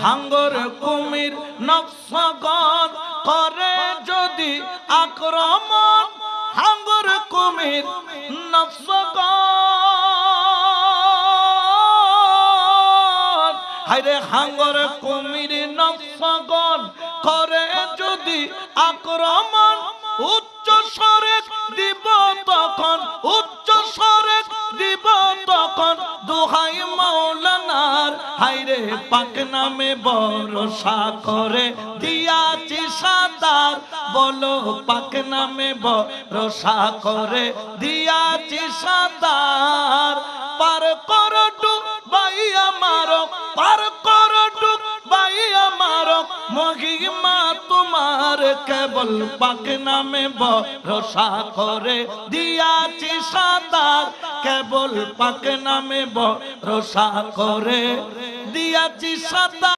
হাঙ্গর কুমির নফসগণ করে যদি আক্রমণ, হাঙ্গর কুমির নফসগণ, হায়রে হাঙ্গর কুমির নফসগণ করে যদি আক্রমণ, উচ্চ স্বরে দিব তখন, উচ্চ স্বরে দিব তখন দোহাই মাওলানার। হায়রে পাক নামে ভরসা করে দিয়াছি সাতার, বলো পাক নামে ভরসা করে দিয়াছি সাতার। পার কর ডুবাই আমার, পার কর ডুবাই আমার, মহিমা তোমার কেবল পাক নামে ভরসা করে দিয়াছি সাতার, কেবল পাক নামে ভরসা করে দিয়াছি সাতার।